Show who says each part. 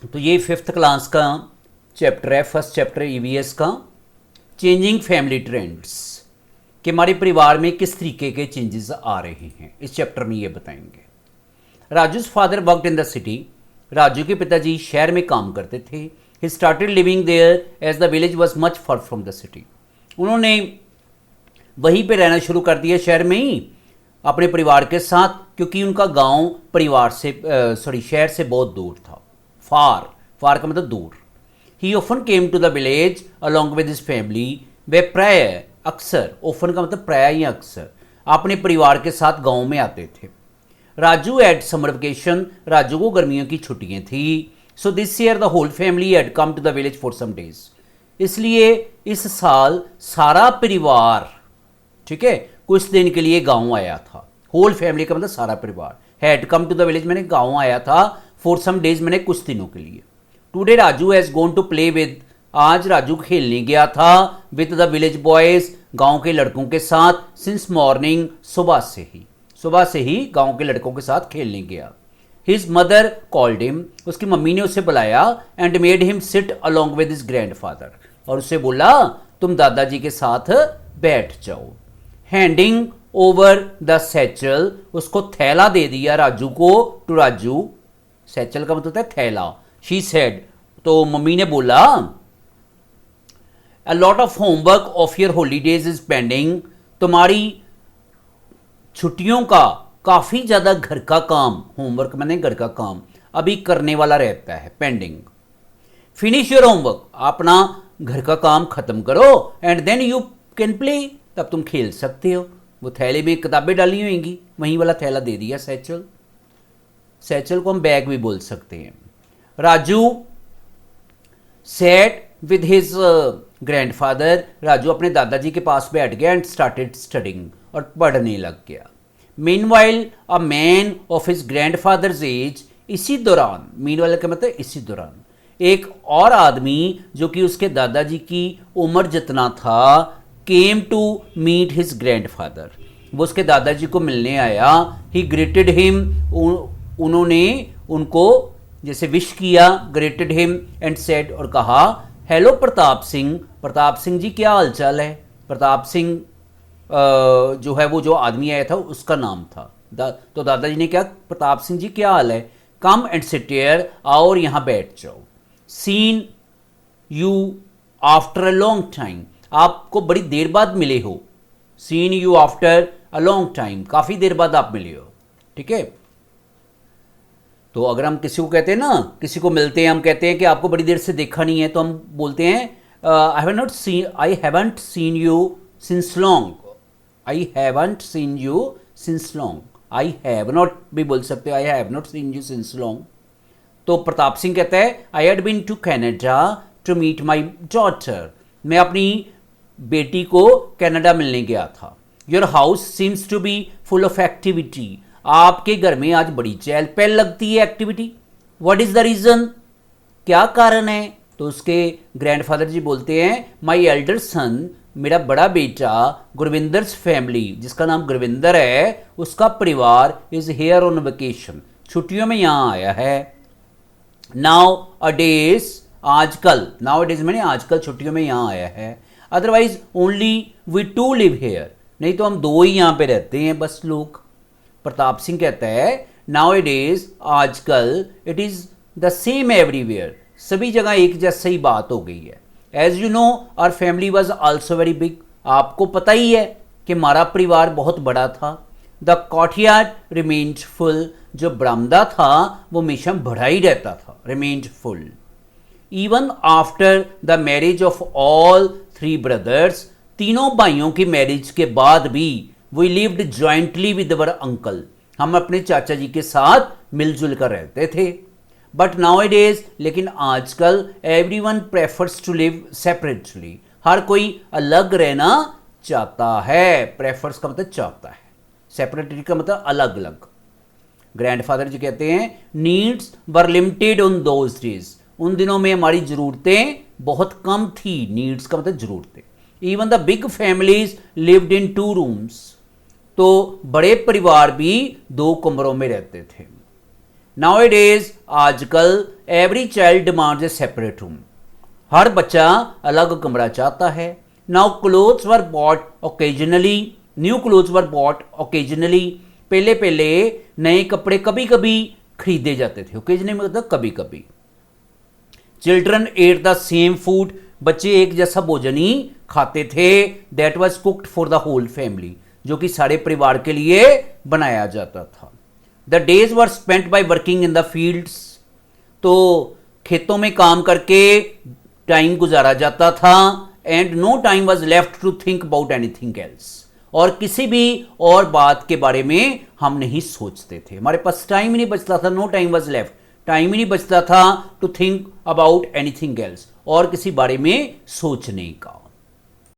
Speaker 1: तो ये fifth class का चैप्टर है, फर्स्ट चैप्टर ईवीएस का, चेंजिंग फैमिली ट्रेंड्स, कि हमारे परिवार में किस तरीके के चेंजेस आ रहे हैं, इस चैप्टर में ये बताएंगे। Raju's father worked in the city. Raju के पिताजी शहर में काम करते थे। He started living there as the village was much far from the city. उन्होंने वहीं पे रहना शुरू कर दिया, शहर में ही अपने परिवार के साथ, क्योंकि उनका गांव परिवार से शहर से बहुत दूर था। फार, फार का मतलब दूर। He often came to the village along with his family. वे प्राय, अक्सर, ऑफन का मतलब प्राय या अक्सर, अपने परिवार के साथ गांव में आते थे। Raju at summer vacation. Raju को गर्मियों की छुट्टियां थी। So this year the whole family had come to the village for some days. इसलिए इस साल सारा परिवार, ठीक है, कुछ दिन के लिए गांव आया था। होल फैमिली का मतलब सारा परिवार। Had come to the village मैंने गांव आया था, फॉर सम डेज मैंने कुछ दिनों के लिए। Today Raju has gone to play with. आज राजू खेलने गया था विद द विलेज बॉयज, गांव के लड़कों के साथ, सिंस मॉर्निंग, सुबह से ही गांव के लड़कों के साथ खेलने गया। His mother called him. उसकी मम्मी ने उसे बुलाया। And made him sit along with his grandfather. और उसे बोला तुम दादाजी के साथ बैठ जाओ। Handing over the satchel. उसको थैला दे दिया राजू को, टू राजू। सैचल का मतलब है थैला। शी सेड, तो मम्मी ने बोला a lot of homework of your holidays is pending. तुम्हारी छुट्टियों का काफ़ी ज़्यादा घर का काम, होमवर्क मैंने घर का काम, अभी करने वाला रहता है, पेंडिंग। Finish your homework. अपना घर का काम ख़त्म करो। And then you can play. तब तुम खेल सकते हो। वो थैले में किताबें डाली होंगी, वहीं वाला थैला दे दिया, सैचल। सैचल को हम बैग भी बोल सकते हैं। Raju sat with his grandfather. Raju अपने दादाजी के पास बैठ गया एंड स्टार्टेड स्टडिंग, और पढ़ने लग गया। Meanwhile a man of his grandfather's age. इसी दौरान, मीनवाइल का मतलब इसी दौरान, एक और आदमी जो कि उसके दादाजी की उम्र जितना था, came to meet his grandfather. वो उसके दादाजी को मिलने आया। He greeted him. उन्होंने उनको जैसे विश किया, ग्रेटेड हिम एंड सेड, और कहा हेलो प्रताप सिंह। प्रताप सिंह जी क्या हालचाल है। प्रताप सिंह जो है वो जो आदमी आया था उसका नाम था। तो दादाजी ने क्या, प्रताप सिंह जी क्या हाल है, कम एंड सिट हियर, आओ और यहाँ बैठ जाओ। Seen you after a long time. आपको बड़ी देर बाद मिले हो। Seen you after a long time, काफ़ी देर बाद आप मिले हो, ठीक है। तो अगर हम किसी को कहते हैं ना, किसी को मिलते हैं, हम कहते हैं कि आपको बड़ी देर से देखा नहीं है, तो हम बोलते हैं I haven't seen you since long. I haven't seen you since long. I have not भी बोल सकते हो, I have not seen you since long. तो प्रताप सिंह कहता है I had been to Canada to meet my daughter. मैं अपनी बेटी को कनाडा मिलने गया था। Your house seems to be full of activity. आपके घर में आज बड़ी चहल पहल लगती है, activity. What is the reason, क्या कारण है। तो उसके ग्रैंडफादर जी बोलते हैं माई एल्डर सन, मेरा बड़ा बेटा, गुरविंदर्स फैमिली, जिसका नाम गुरविंदर है, उसका परिवार इज हेयर ऑन वेकेशन, छुट्टियों में यहाँ आया है। नाउ अ डेज, आजकल, नाउ डेज मैंने आजकल छुट्टियों में यहाँ आया है। Otherwise only we two live here, नहीं तो हम दो ही यहाँ पे रहते हैं बस लोग। प्रताप सिंह कहता है नाउ डेज, आजकल, it is the same everywhere, सभी जगह एक जैसा ही बात हो गई है। As you know our family was also very big. आपको पता ही है कि हमारा परिवार बहुत बड़ा था। The courtyard remained full. जो बरामदा था वो हमेशा भरा ही रहता था, remained full. Even after the marriage of all three brothers. तीनों भाइयों की मैरिज के बाद भी we lived jointly with our uncle. हम अपने चाचा जी के साथ मिलजुल कर रहते थे। बट नाउ डेज, लेकिन आजकल, everyone prefers to live separately. हर कोई अलग रहना चाहता है। प्रेफर्स का मतलब चाहता है, सेपरेटली का मतलब अलग अलग। ग्रैंडफादर जी कहते हैं needs were limited on those days. उन दिनों में हमारी ज़रूरतें बहुत कम थी। नीड्स का मतलब ज़रूरतें। Even the big families lived in 2 rooms. तो बड़े परिवार भी 2 कमरों में रहते थे। Nowadays आजकल every child demands a separate room, हर बच्चा अलग कमरा चाहता है। Now clothes were bought occasionally, new clothes were bought occasionally, पहले पहले नए कपड़े कभी कभी खरीदे जाते थे, ओकेजनली मतलब कभी कभी। Children ate the same food, बच्चे एक जैसा भोजन ही खाते थे। That was cooked for the whole family, जो कि सारे परिवार के लिए बनाया जाता था। The days were spent by working in the fields, तो खेतों में काम करके टाइम गुजारा जाता था। And no time was left to think about anything else, और किसी भी और बात के बारे में हम नहीं सोचते थे, हमारे पास टाइम ही नहीं बचता था। No time was left, time ही नहीं बचता था to think about anything else, और किसी बारे में सोचने का।